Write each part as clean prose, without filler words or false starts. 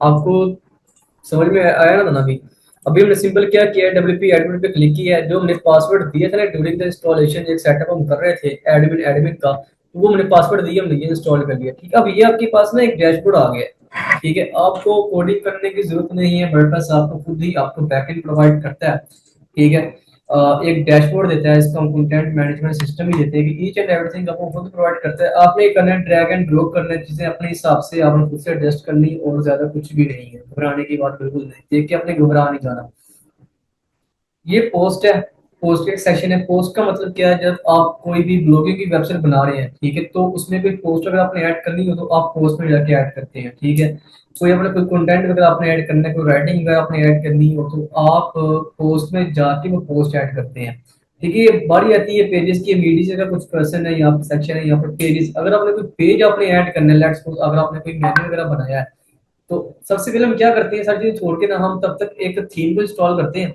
आपको समझ में आया ना अभी? अभी हमने सिंपल क्या किया है, डब्ल्यूपी एडमिन पे क्लिक किया है, जो हमने पासवर्ड दिया था ना ड्यूरिंग द इंस्टॉलेशन, एक सेटअप हम कर रहे थे एडमिन एडमिन का, तो वो हमने पासवर्ड दिया, हमने ये इंस्टॉल कर लिया। ठीक है, अब ये आपके पास ना एक डैशबोर्ड आ गया है। ठीक है, आपको कोडिंग करने की जरूरत नहीं है, वर्डप्रेस आपको खुद ही आपको बैकएंड प्रोवाइड करता है। ठीक है, एक डैशबोर्ड देता है, इसका हम कंटेंट मैनेजमेंट सिस्टम ही देते हैं कि ईच एंड एवरीथिंग आपको खुद प्रोवाइड करता है। आपने करना है ड्रैग एंड ड्रॉप करना है चीजें अपने हिसाब से, आपने खुद से एडजस्ट करनी, और ज्यादा कुछ भी नहीं है, घबराने की बात बिल्कुल नहीं, देख के अपने घबरा नहीं जाना। ये पोस्ट है, पोस्ट एक सेक्शन है। पोस्ट का मतलब क्या है, जब आप कोई भी ब्लॉगिंग की वेबसाइट बना रहे हैं, ठीक है, तो उसमें कोई पोस्ट अगर आपने ऐड करनी हो तो आप पोस्ट में जाके ऐड करते हैं। ठीक है, कोई अपना कोई कंटेंट अगर आपने ऐड करना है, कोई राइटिंग अगर आपने ऐड करनी हो तो आप पोस्ट में जाके वो पोस्ट ऐड करते हैं। ठीक है, ये बारी आती है पेजेस की, मीडिया का कुछ पर्सन है यहाँ पर, सेक्शन है यहाँ पर पेजेस। अगर आपने कोई पेज आपने ऐड करना है, लेट्स सपोज अगर आपने कोई मेन्यू वगैरह बनाया है, तो सबसे पहले हम क्या करते हैं, सारी चीजें छोड़ के ना हम तब तक एक थीम को इंस्टॉल करते हैं।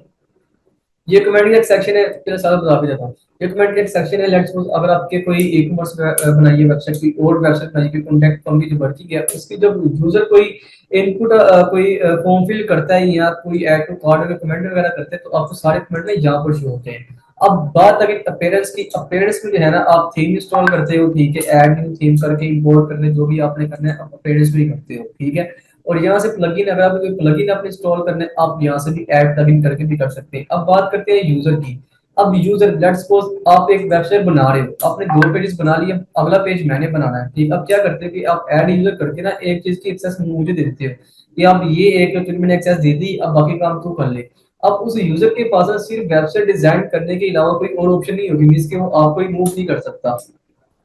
ये कमेंट का एक सेक्शन है, चलो सारा बता भी देता हूँ। ये कमेंट का एक सेक्शन है, लेट्स सपोज अगर आपके कोई ई कॉमर्स बनाइए वेबसाइट, कोई और वेबसाइट बनाइए, कोई कॉन्टैक्ट फॉर्म की जो भर्ती है, उसकी जब यूजर कोई इनपुट कोई फॉर्म फिल करता है या कोई ऐड टू कार्ड अगर कमेंट वगैरह करते हैं, तो आपको सारे कमेंट में यहाँ पर शो होते हैं। अब बात अगर अपीयरेंस की, अपीयरेंस में जो है ना आप थीम इंस्टॉल करते हो, ठीक है, ऐड न्यू थीम करके इंपोर्ट करने जो भी आपने करना है, आप अपीयरेंस भी करते हो। ठीक है, और यहाँ से प्लगइन, अगर आप कोई प्लगइन आपने इंस्टॉल करना है, आप यहाँ से भी ऐड प्लगइन करके भी कर सकते हैं। अब बात करते हैं यूजर की। अब यूजर, लेट्स सपोज आप एक वेबसाइट बना रहे हो, आपने 2 पेजेस बना लिए, अगला पेज मैंने बनाना है। ठीक, अब क्या करते हैं कि आप ऐड यूजर करके ना एक चीज की एक्सेस मुझे दे देते हो कि आप ये एक तो मैंने एक्सेस दे दी, अब बाकी काम तू कर ले। अब उस यूजर के पास ना सिर्फ वेबसाइट डिजाइन करने के अलावा कोई और ऑप्शन नहीं होगी, मींस कि वो आपको ही मूव नहीं कर सकता।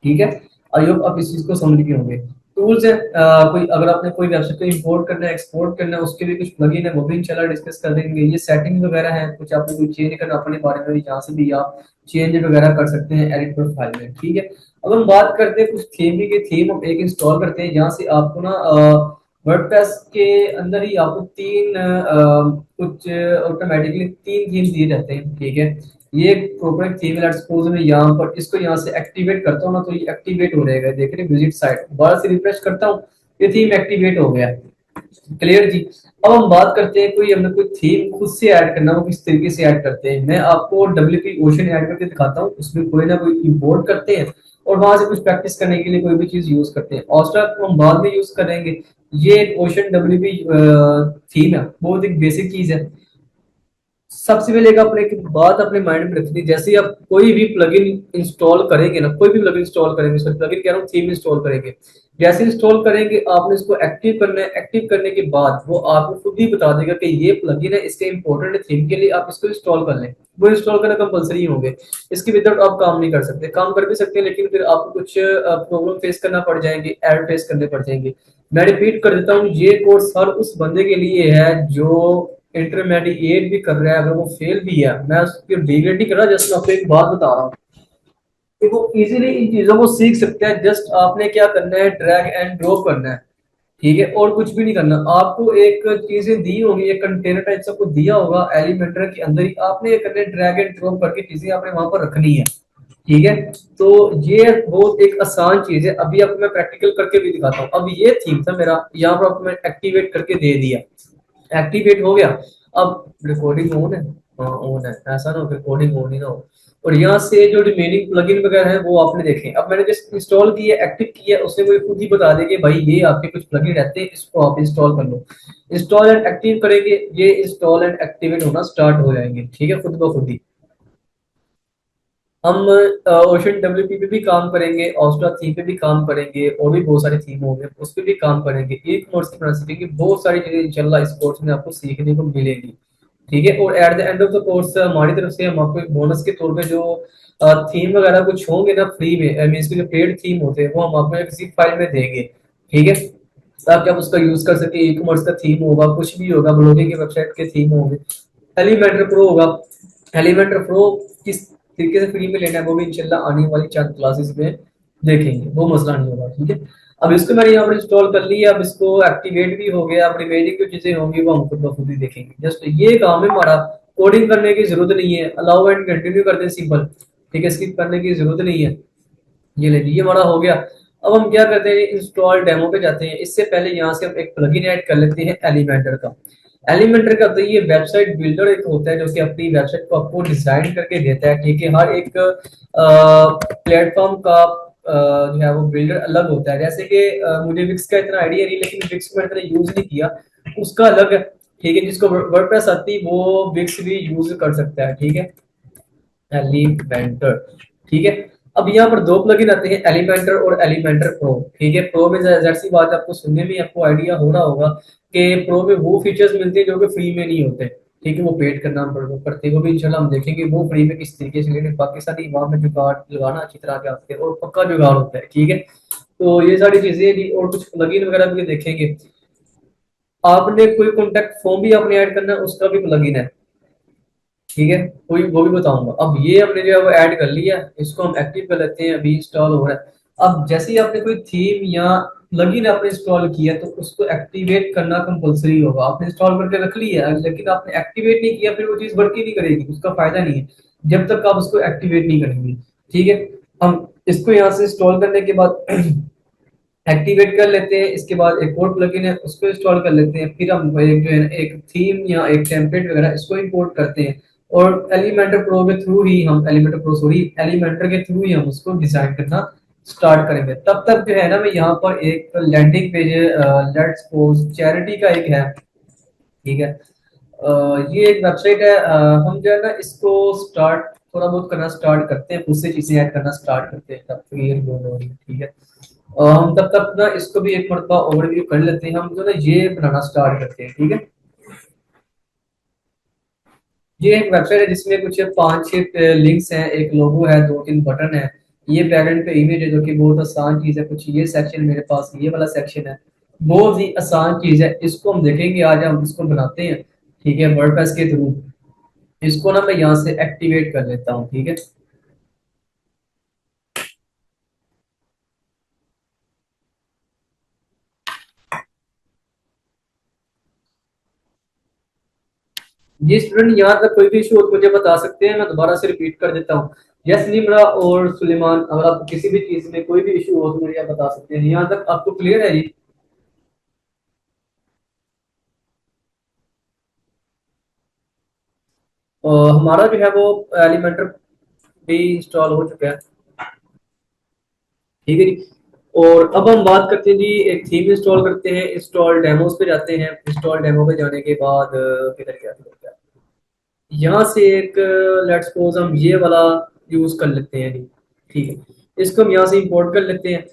ठीक है, आई होप आप इस चीज को समझ गए होंगे। टूल्स है, कोई अगर आपने कोई वेबसाइट को इंपोर्ट करना है, एक्सपोर्ट करना है, उसके लिए कुछ प्लगइन है, वो भी इंशाल्लाह डिस्कस कर देंगे। ये सेटिंग वगैरह है, कुछ आपने कोई चेंज करना अपने बारे में, यहाँ से भी आप चेंज वगैरह कर सकते हैं एडिट प्रोफाइल में। ठीक है, अब हम बात करते हैं कुछ थीम की। थीम हम एक इंस्टॉल करते हैं, जहाँ से आपको ना वर्डप्रेस के अंदर ही आपको तीन कुछ ऑटोमेटिकली तीन थीम दिए जाते हैं। ठीक है, ये प्रॉपर थीम, लेट्स सपोज मैं यहाँ पर इसको यहाँ से एक्टिवेट करता हूँ ना, तो ये एक्टिवेट हो रहेगा, देख रहे विजिट साइट, दोबारा से रिफ्रेश करता हूँ, ये थीम एक्टिवेट हो गया। क्लियर जी। अब हम बात करते हैं कोई हमने कोई थीम खुद से ऐड करना, वो किस तरीके से ऐड करते हैं। मैं आपको डब्ल्यूपी ओशन ऐड करके दिखाता हूँ, उसमें कोई ना कोई इंपोर्ट करते हैं और वहां से कुछ प्रैक्टिस करने के लिए कोई भी चीज यूज करते हैं। ऑस्ट्रा को हम बाद में यूज करेंगे। ये ओशन डब्ल्यूपी थीम है, बहुत एक बेसिक चीज है। सबसे पहले एक अपने एक बात अपने माइंड में रखनी, जैसे ही आप कोई भी प्लगइन इंस्टॉल करेंगे ना, कोई भी प्लगइन इंस्टॉल करेंगे, सॉरी प्लगइन कह रहा हूँ, थीम इंस्टॉल करेंगे, जैसे इंस्टॉल करेंगे आपने इसको एक्टिव करना है। एक्टिव करने के बाद वो आपको खुद ही बता देगा कि ये प्लगइन है, इसके इंपॉर्टेंट है थीम के लिए, आप इसको इंस्टॉल कर लें। वो इंस्टॉल करना कंपलसरी होंगे, इसके विदाउट आप काम नहीं कर सकते। काम कर भी सकते हैं लेकिन फिर आपको कुछ प्रॉब्लम फेस करना पड़ जाएंगे, एरर फेस करने पड़ जाएंगे। मैं रिपीट कर देता हूँ, ये कोर्स हर उस बंदे के लिए है जो इंटरमीडिएट भी कर रहा है, अगर वो फेल भी है, मैं उसकी डिग्रेड नहीं कर रहा, जस्ट मैं आपको एक बात बता रहा हूँ कि वो इजीली इन चीजों को सीख सकते हैं। जस्ट आपने क्या करना है, ड्रैग एंड ड्रॉप करना है। ठीक है, और कुछ भी नहीं करना। आपको एक चीजें दी होगी, एक कंटेनर टाइप सबको दिया होगा एलिमेंटर के अंदर ही, आपने ये करना है ड्रैग एंड ड्रॉप करके चीजें आपने वहां पर रखनी है। ठीक है, तो ये बहुत एक आसान चीज है। अभी आपको मैं प्रैक्टिकल करके भी दिखाता हूँ। अब ये थीम था मेरा, यहाँ पर आपको मैं एक्टिवेट करके दे दिया, एक्टिवेट हो गया। अब रिकॉर्डिंग ऑन है, हाँ ऑन है, ऐसा ना हो रिकॉर्डिंग ऑन ही ना हो। और यहाँ से जो रिमेनिंग प्लगइन वगैरह है वो आपने देखे। अब मैंने जस्ट इंस्टॉल किया, एक्टिव किया, उसने मुझे खुद ही बता देगा भाई ये आपके कुछ प्लगइन रहते हैं, इसको आप इंस्टॉल कर लो। इंस्टॉल एंड एक्टिव करेंगे, ये इंस्टॉल एंड एक्टिवेट होना स्टार्ट हो जाएंगे। ठीक है, खुद ब खुद ही। हम ओशन डब्ल्यूपी पे भी काम करेंगे, ऑस्ट्रा थीम पे भी काम करेंगे, और भी बहुत सारे थीम होंगे उस पे भी काम करेंगे। एक कोर्स की प्रिंसिपल की बहुत सारी चीजें इंशाल्लाह इस कोर्स में आपको सीखने को मिलेगी। ठीक है, और at the end of the course हमारी तरफ से हम आपको एक बोनस के तौर पे जो थीम वगैरह कुछ होंगे ना फ्री में, मीन्स जो पेड थीम होते हैं, वो हम आपको एक zip फाइल में देंगे। ठीक है, ताकि आप उसका यूज कर सके। ई कॉमर्स का थीम होगा, कुछ भी होगा, ब्लॉगिंग के वेबसाइट के थीम होंगे, एलिमेंटर प्रो होगा। एलिमेंटर प्रो किस तरीके से फ्री में लेना है वो भी इंशाल्लाह आने वाली चंद क्लासेस में देखेंगे, वो मसला नहीं होगा। ठीक है, अब इसको मैंने यहाँ पर इंस्टॉल कर लिया, अब इसको एक्टिवेट भी हो गया। अब रिमेनिंग जो चीजें होंगी वो हम खुद ब खुद ही देखेंगे। जस्ट ये काम है हमारा, कोडिंग करने की जरूरत नहीं है, अलाउ एंड कंटिन्यू कर दें सिंपल। ठीक है, स्किप करने की जरूरत नहीं है। ये ले लीजिए, हमारा हो गया। अब हम क्या करते हैं, इंस्टॉल डेमो पे जाते हैं। इससे पहले यहाँ से हम एक प्लगइन ऐड कर लेते हैं एलिमेंटर का। एलिमेंटर का तो ये वेबसाइट बिल्डर एक होता है जो कि अपनी वेबसाइट को आपको डिजाइन करके देता है, ठीक है। हर एक प्लेटफॉर्म का जो है वो बिल्डर अलग होता है। जैसे कि मुझे विक्स का इतना आइडिया नहीं, लेकिन विक्स को मैंने इतना यूज नहीं किया, उसका अलग है, ठीक है। जिसको वर्डप्रेस आती है वो विक्स भी यूज कर सकता है, ठीक है। एलिमेंटर, ठीक है। अब यहाँ पर दो प्लगइन आते हैं, एलिमेंटर और एलिमेंटर प्रो, ठीक है। प्रो में जाहिर सी बात है, आपको सुनने में आपको आइडिया हो रहा होगा कि प्रो में वो फीचर्स मिलते हैं जो कि फ्री में नहीं होते, ठीक है। वो पेड करना पड़ते हैं, वो भी इंशाल्लाह हम देखेंगे वो फ्री में किस तरीके से, लेकिन पाकिस्तानी वहां में जुगाड़ लगाना अच्छी तरह के आते हैं और पक्का जुगाड़ होता है, ठीक है। तो ये सारी चीजें जी, और कुछ प्लगइन वगैरह भी देखेंगे। आपने कोई कॉन्टेक्ट फॉर्म भी आपने ऐड करना है, उसका भी प्लगइन है, ठीक है। कोई वो भी बताऊंगा। अब ये हमने जो है वो ऐड कर लिया, इसको हम एक्टिव कर लेते हैं, अभी इंस्टॉल हो रहा है। अब जैसे ही आपने कोई थीम या प्लगइन आपने इंस्टॉल किया तो उसको एक्टिवेट करना कंपलसरी होगा। आपने इंस्टॉल करके रख लिया लेकिन आपने एक्टिवेट नहीं किया, फिर वो चीज वर्क ही नहीं करेगी, उसका फायदा नहीं है जब तक आप उसको एक्टिवेट नहीं करेंगे, ठीक है। हम इसको यहाँ से इंस्टॉल करने के बाद एक्टिवेट कर लेते हैं। इसके बाद एक और प्लगइन है उसको इंस्टॉल कर लेते हैं। फिर हम एक जो है एक थीम या एक टेम्पलेट वगैरह इसको इंपोर्ट करते हैं, और एलिमेंटर प्रो के थ्रू ही हम एलिमेंटर प्रो सॉरी एलिमेंटर के थ्रू ही हम उसको डिजाइन करना स्टार्ट करेंगे। तब तक जो है ना, मैं यहाँ पर एक landing page let's suppose charity का एक है, ठीक है। ये एक वेबसाइट है। हम जो है ना इसको स्टार्ट थोड़ा बहुत करना स्टार्ट करते हैं, उससे चीजें ऐड करना स्टार्ट करते हैं, तब तक ये बोल रही है, ठीक है। हम तब तक ना इसको भी एक मरतबा ओवरव्यू कर लेते हैं। हम जो ना ये बनाना स्टार्ट करते हैं, ठीक है। ये एक वेबसाइट है जिसमें कुछ पांच छह लिंक्स हैं, एक लोगो है, दो तीन बटन है, ये बैकएंड पे इमेज है जो कि बहुत आसान चीज है। कुछ ये सेक्शन मेरे पास ये वाला सेक्शन है, बहुत ही आसान चीज है। इसको हम देखेंगे, आज हम इसको बनाते हैं, ठीक है, वर्डप्रेस के थ्रू। इसको ना मैं यहाँ से एक्टिवेट कर लेता हूँ, ठीक है। जी स्टूडेंट, यहाँ तक कोई भी इशू हो तो मुझे बता सकते हैं, मैं दोबारा से रिपीट कर देता हूँ। यस निम्रा और सुलेमान, अगर आपको किसी भी चीज में कोई भी इशू हो तो मुझे आप बता सकते हैं। यहाँ तक आपको क्लियर है जी? और हमारा जो है वो एलिमेंटर भी इंस्टॉल हो चुका है, ठीक है जी। और अब हम बात करते हैं जी, एक थीम इंस्टॉल करते हैं, इंस्टॉल डेमोस पे जाते हैं। इंस्टॉल डेमो पे जाने के बाद किधर गया, यहाँ से एक लेट्स सपोज हम ये वाला यूज कर लेते हैं जी, ठीक है। इसको हम यहाँ से इंपोर्ट कर लेते हैं।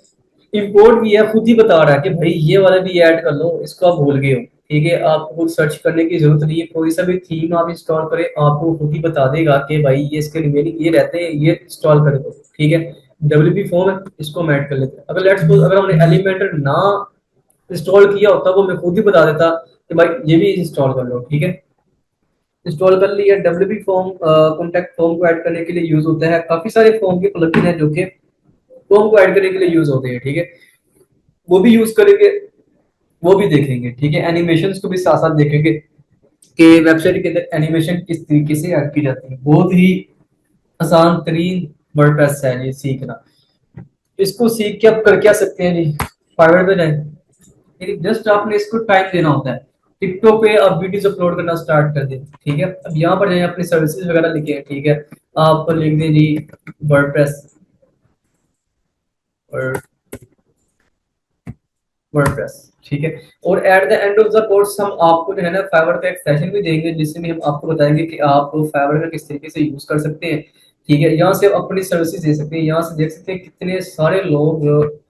इंपोर्ट भी है, खुद ही बता रहा है कि भाई ये वाला भी ऐड कर लो, इसको आप भूल गए हो, ठीक है। आपको कुछ सर्च करने की जरूरत नहीं है, कोई सा भी थीम आप इंस्टॉल करें आपको खुद ही बता देगा कि भाई ये इसके रिमेनिंग ये रहते हैं, ये इंस्टॉल कर दो, ठीक है। डब्ल्यूपी फॉर्म है, इसको हम ऐड कर लेते हैं। अगर लेट्स सपोज अगर हमने एलिमेंटर ना इंस्टॉल किया होता वो मैं खुद ही बता देता कि भाई ये भी इंस्टॉल कर लो, ठीक है। इंस्टॉल कर लिया। डब्ल्यूपी फॉर्म कॉन्टैक्ट फॉर्म को ऐड करने के लिए यूज होता है। काफी सारे फॉर्म के प्लगइन है जो कि फॉर्म को ऐड करने के लिए यूज होते हैं, ठीक है। वो भी यूज करेंगे, वो भी देखेंगे, ठीक है। एनिमेशन को भी साथ साथ देखेंगे कि वेबसाइट के अंदर एनिमेशन किस तरीके से ऐड की जाती है। बहुत ही आसान तरीन वर्डप्रेस है ये सीखना। इसको सीख के आप कर क्या सकते हैं जी, फाइवर पे जाए, जस्ट आपने इसको टाइम देना होता है। टिकटॉक पे आप वीडियोस अपलोड करना स्टार्ट कर दें, ठीक है। अब यहाँ पर जाए अपनी सर्विसेज वगैरह लिखे हैं, ठीक है। आप लिख दें जी वर्डप्रेस और वर्डप्रेस, ठीक है। और at the end of the course हम आपको जो है ना फाइवर का एक सेशन भी देंगे जिसमें हम आपको बताएंगे कि आप फाइवर का किस तरीके से यूज कर सकते हैं, ठीक है। यहाँ से आप अपनी सर्विसेज दे सकते हैं, यहाँ से देख सकते हैं कितने सारे लोग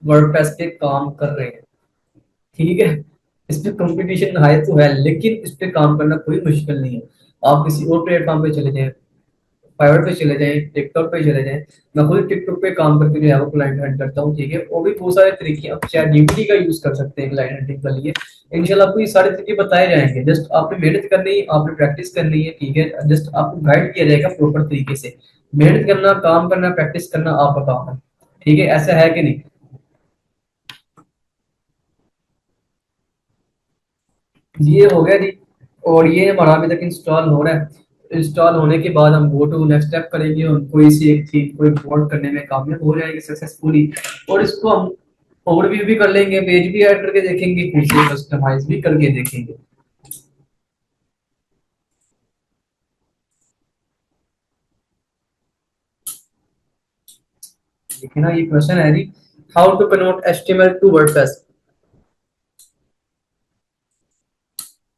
वर्डप्रेस पे काम कर रहे हैं, ठीक है। इस पे कंपटीशन हाई तो है, लेकिन इस पे काम करना कोई मुश्किल नहीं है। आप किसी और प्लेटफॉर्म पे चले जाएं, फाइवर पे चले जाएं, टिकटॉक पे चले जाएं। मैं खुद टिकटॉक पे काम करके जो है वो क्लाइंट हंट करता हूँ, ठीक है। वो भी बहुत सारे तरीके, आप चैट जीपीटी का यूज कर सकते हैं क्लाइंट हंटिंग के लिए। इंशाल्लाह आपको ये सारे तरीके बताए जाएंगे, जस्ट आपने मेहनत करनी है, आपने प्रैक्टिस करनी है, ठीक है। जस्ट आपको गाइड किया जाएगा प्रॉपर तरीके से। मेहनत करना, काम करना, प्रैक्टिस करना आपका काम है, ठीक है। ऐसा है कि नहीं? ये हो गया जी। और ये हमारा अभी तक इंस्टॉल हो रहा है। इंस्टॉल होने के बाद हम गो टू नेक्स्ट स्टेप करेंगे, हम कोई सी एक थीम को इंपोर्ट करने में कामयाब हो जाएंगे सक्सेसफुली। और इसको हम ओवरव्यू भी कर लेंगे, पेज भी ऐड करके देखेंगे, फिर से कस्टमाइज भी करके देखेंगे। देखिए ना, ये क्वेश्चन है जी, how to convert HTML to WordPress.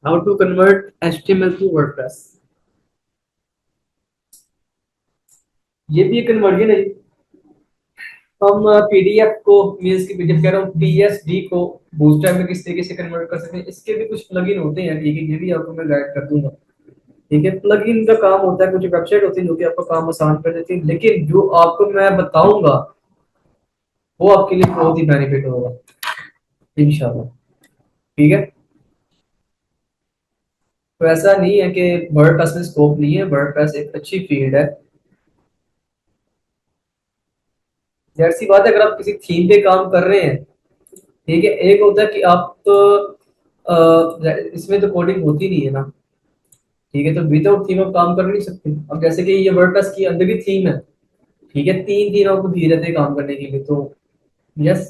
How to convert HTML to WordPress, ये भी एक कन्वर्जन है। हम पीडीएफ को, मीन्स की पीडीएफ कह रहा हूँ, पीएसडी को बूटस्ट्रैप में किस तरीके से कन्वर्ट कर सकते हैं, इसके भी कुछ प्लगइन होते हैं, ठीक है, ये भी आपको मैं गाइड कर दूंगा। ठीक है, प्लगइन का काम होता है, कुछ वेबसाइट होती है जो कि आपका काम आसान कर देती है, लेकिन जो आपको मैं बताऊंगा वो आपके लिए बहुत ही बेनिफिट होगा इंशाल्लाह। ठीक है, तो ऐसा नहीं है कि वर्डप्रेस में स्कोप नहीं है, वर्डप्रेस एक अच्छी फील्ड है। जैसी बात है, अगर आप किसी थीम पे काम कर रहे हैं, ठीक है, एक होता है कि आप इसमें तो कोडिंग होती नहीं है ना, ठीक है, तो विदाउट थीम आप काम कर नहीं सकते। अब जैसे कि ये वर्डप्रेस की अंदर की थीम है, ठीक है, तीन थीम आपको दी रहते हैं काम करने के लिए, तो यस,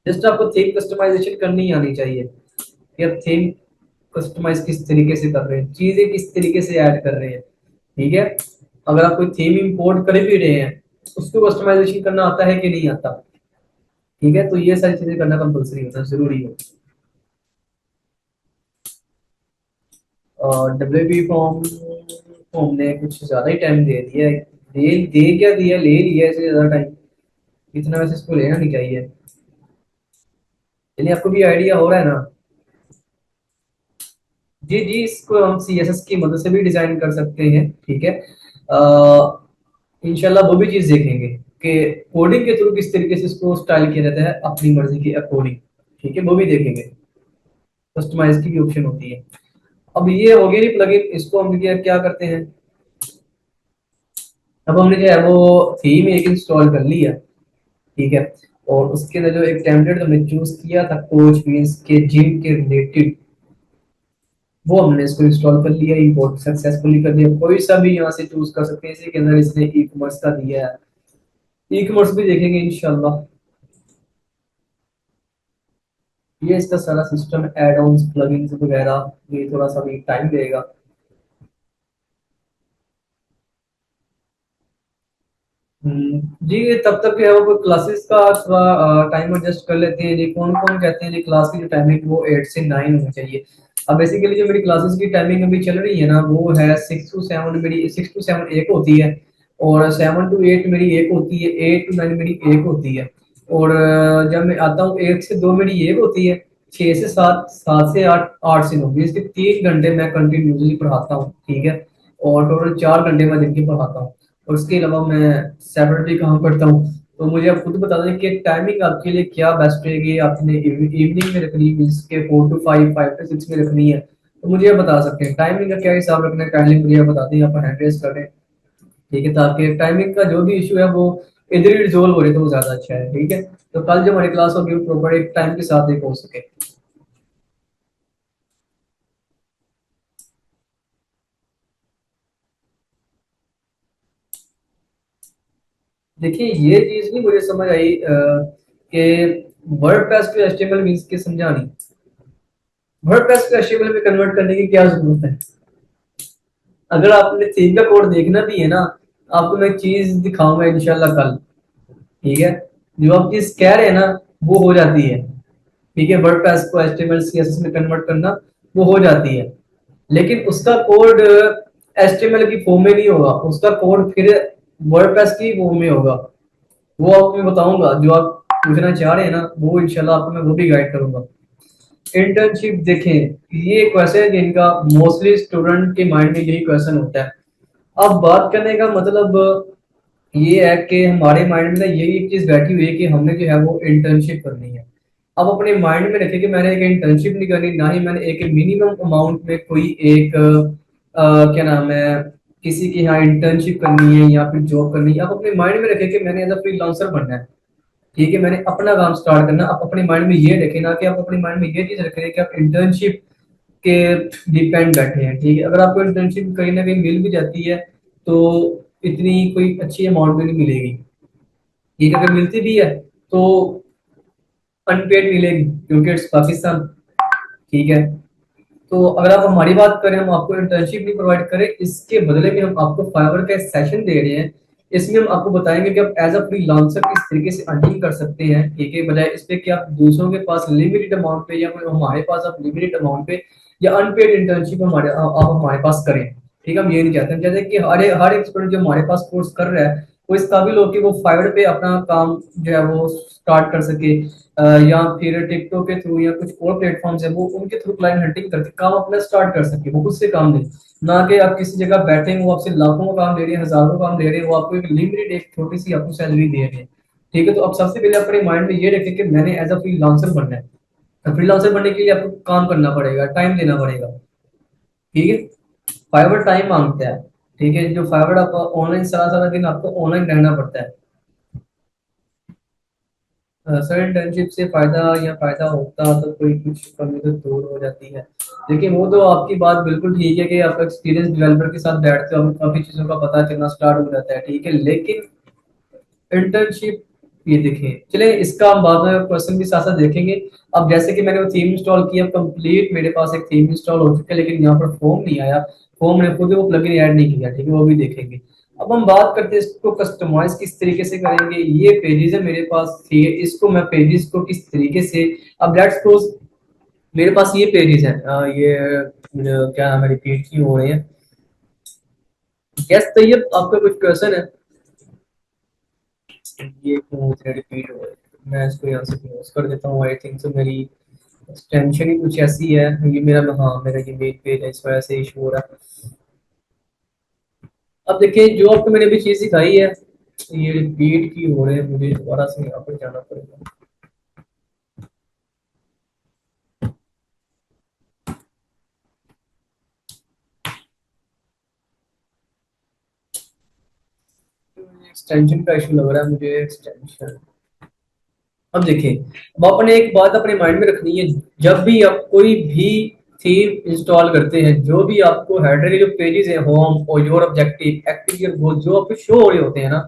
जस्ट आपको थीम कस्टमाइजेशन करनी आनी चाहिए कि आप थीम कस्टमाइज किस तरीके से कर रहे हैं, चीजें किस तरीके से ऐड कर रहे हैं। ठीक है, अगर आप कोई थीम इंपोर्ट कर भी रहे हैं, उसको कस्टमाइजेशन करना आता है कि नहीं आता। ठीक है, तो ये सारी चीजें करना कंपलसरी होता है, जरूरी है। और डब्ल्यूपी फॉर्म को हमने कुछ ज्यादा ही टाइम दे दिया है, दे क्या दिया, ले लिया इससे ज्यादा टाइम, इतना वैसे इसको लेना नहीं चाहिए। यानी आपको भी आइडिया हो रहा है ना। जी जी, इसको हम सीएसएस की मदद से भी डिजाइन कर सकते हैं, ठीक है। इंशाल्लाह वो भी चीज देखेंगे कि कोडिंग के थ्रू किस तरीके से इसको स्टाइल किया जाता है अपनी मर्जी के अकॉर्डिंग। ठीक है, वो भी देखेंगे, कस्टमाइज की भी ऑप्शन होती है। अब ये हो गया नहीं प्लगइन, इसको हम क्या क्या करते हैं, अब हमने जो है वो थीम एक इंस्टॉल कर लिया, ठीक है, और उसके अंदर जो एक टेम्पलेट हमने चूज किया था कोच मींस के जिम के रिलेटेड, वो हमने इसको इंस्टॉल कर लिया, इंपोर्ट सक्सेसफुली कर दिया। कोई सा भी यहाँ से चूज कर सकते हैं, इसी के अंदर इसने ई कॉमर्स का दिया है, ई कॉमर्स भी देखेंगे इंशाल्लाह। ये इसका सारा सिस्टम, एड ऑन्स प्लगइन्स वगैरह, ये थोड़ा सा भी टाइम लेगा। जी, ये तब तक है वो क्लासेस का थोड़ा टाइम एडजस्ट कर लेते हैं जी। कौन कौन कहते हैं जी क्लास की जो टाइमिंग वो 8 से 9 होनी चाहिए। अब बेसिकली जो मेरी क्लासेस की टाइमिंग अभी चल रही है ना, वो है 6 to 7, मेरी 6 to 7 एक होती है, और 7 to 8 मेरी एक होती है, 8 to 9 मेरी एक होती है, और जब मैं आता हूँ 1 से 2 मेरी एक होती है, 6 से 7, 7 से 8, 8 से 9, इसके 3 घंटे मैं कंटिन्यूसली पढ़ाता हूँ। ठीक है, और टोटल 4 घंटे मैं दिन के पढ़ाता हूँ, और उसके अलावा मैं सेपरेटली काम करता हूँ। तो मुझे आप खुद बता दें कि टाइमिंग आपके लिए क्या बेस्ट रहेगी, आपने इवनिंग में रखनी है, इसके 4 to 5, 5 to 6 में रखनी है, तो मुझे आप बता सकते हैं टाइमिंग का क्या हिसाब रखना है, काइंडली मुझे आप बता दें, आप हैंड रेस करें। ठीक है, ताकि टाइमिंग का जो भी इशू है वो इधर ही रिजोल्व हो रही तो वो ज्यादा अच्छा है। ठीक है, तो कल जब हमारी क्लास होगी प्रॉपर एक टाइम के साथ एक हो सके। देखिए, ये चीज नहीं मुझे समझ आई कि वर्डप्रेस टू एचटीएमएल मींस के समझानी, वर्डप्रेस को एचटीएमएल में कन्वर्ट करने की क्या जरूरत है। अगर आपने थीम का कोड देखना भी है ना, आपको मैं एक चीज दिखाऊंगा इंशाल्लाह कल। ठीक है, जो आप चीज कह रहे हैं ना वो हो जाती है। ठीक है, वर्डप्रेस को एचटीएमएल सीएसएस में कन्वर्ट करना वो हो जाती है, लेकिन उसका कोड एचटीएमएल की फॉर्म में नहीं होगा, उसका कोड फिर वर्डप्रेस की फॉर्म में होगा। वो आपको मैं बताऊंगा, जो आप पूछना चाह रहे हैं ना, वो इंशाल्लाह आपको मैं वो भी गाइड करूंगा। इंटर्नशिप देखें, ये क्वेश्चन है जिनका मोस्टली स्टूडेंट के माइंड में यही क्वेश्चन होता है। अब बात करने का मतलब ये है कि हमारे माइंड में ना यही एक चीज बैठी हुई है कि हमने जो है वो इंटर्नशिप करनी है। अब अपने माइंड में रखे कि मैंने एक इंटर्नशिप नहीं करनी, ना ही मैंने एक मिनिमम अमाउंट में कोई एक क्या नाम है, किसी की यहाँ इंटर्नशिप करनी है या फिर जॉब करनी है। आप अपने माइंड में रखे कि मैंने एज अ फ्रीलांसर बनना है। ठीक है, मैंने अपना काम स्टार्ट करना। आप अपने माइंड में ये रखें ना कि आप अपने माइंड में ये चीज रखें कि आप इंटर्नशिप के डिपेंड बैठे हैं। ठीक है, अगर आपको इंटर्नशिप कहीं ना कहीं मिल भी जाती है तो इतनी कोई अच्छी अमाउंट में नहीं मिलेगी। ठीक है, अगर मिलती भी है तो अनपेड मिलेगी क्योंकि इट्स पाकिस्तान, ठीक है। तो अगर आप हमारी बात करें, हम आपको इंटर्नशिप नहीं प्रोवाइड करें, इसके बदले में हम आपको फाइवर का सेशन दे रहे हैं। इसमें हम आपको बताएंगे कि आप एज अ फ्रीलांसर किस तरीके से अर्निंग कर सकते हैं, ठीक है, बजाय इस पे कि आप दूसरों के पास लिमिटेड अमाउंट पे या फिर हमारे पास आप लिमिटेड अमाउंट पे या अनपेड इंटर्नशिप हमारे आप हमारे पास करें। ठीक है, हम ये नहीं चाहते। हम चाहते हैं कि हर एक स्टूडेंट जो हमारे पास कोर्स कर रहा है वो इस काबिल हो कि वो फाइवर पे अपना काम जो है वो स्टार्ट कर सके, या फिर टिकटॉक के थ्रू या कुछ और प्लेटफॉर्म्स है वो उनके थ्रू क्लाइंट हंटिंग करके काम अपना स्टार्ट कर सके, वो खुद से काम दे। ना कि आप किसी जगह बैठे हैं वो आपसे लाखों का काम ले रहे हैं, हजारों का काम ले रहे हैं, वो आपको एक लिमिटेड एक छोटी सी आपको सैलरी दे रहे हैं। ठीक है, तो अब सबसे पहले अपने माइंड में ये रखें कि मैंने एज अ फ्रीलांसर बनना है। तो फ्रीलांसर बनने के लिए आपको काम करना पड़ेगा, टाइम देना पड़ेगा, ठीक है। फाइवर टाइम मांगता है, ठीक है। जो फाइवर आप ऑनलाइन सारा सारा दिन आपको ऑनलाइन रहना पड़ता है। सर इंटर्नशिप से फायदा या फायदा होता तो कोई कुछ कमी तो दूर हो जाती है। देखिए वो तो आपकी बात बिल्कुल ठीक है कि आप एक्सपीरियंस डेवलपर के साथ बैठते हो, आपको काफी चीजों का पता चलना स्टार्ट हो जाता है, ठीक है। लेकिन इंटर्नशिप, ये देखें, चले इसका हम बाद में क्वेश्चन भी साथ साथ देखेंगे। अब जैसे कि मैंने वो थीम इंस्टॉल किया कंप्लीट, मेरे पास एक थीम इंस्टॉल हो चुका है, लेकिन यहाँ पर फॉर्म नहीं आया, फॉर्म ने खुद वो प्लगइन ऐड नहीं किया, ठीक है, वो भी देखेंगे। अब हम बात करते हैं इसको कस्टमाइज किस तरीके से करेंगे। ये पेजेस है मेरे पास, ठीक है, इसको मैं पेजेस को किस तरीके से, अब लेट्स सपोज मेरे पास ये पेजेस है, ये क्या नाम है, रिपीट क्यों हो रहे हैं। यस तैयब, आपका कुछ क्वेश्चन है? ये क्यों रिपीट हो रहा है, मैं इसको यहाँ से क्लोज कर देता हूँ। आई थिंक तो मेरी एक्सटेंशन ही कुछ ऐसी है, ये मेरा, हाँ मेरा ये मेन पेज है, इस वजह से इशू हो रहा है। अब देखिए जो आपको मैंने अभी चीज सिखाई है, ये रिपीट की हो रहे हैं, मुझे दोबारा से यहाँ पर जाना पड़ेगा। एक्सटेंशन का इशू लग रहा है मुझे, एक्सटेंशन। अब देखिए, अब आपने एक बात अपने माइंड में रखनी है, जब भी आप कोई भी थीम इंस्टॉल करते हैं, जो भी आपको हेडर के जो पेजेस है, होम और योर ऑब्जेक्टिव एक्टिविटी और गोल जो आपको शो हो रहे होते हैं ना,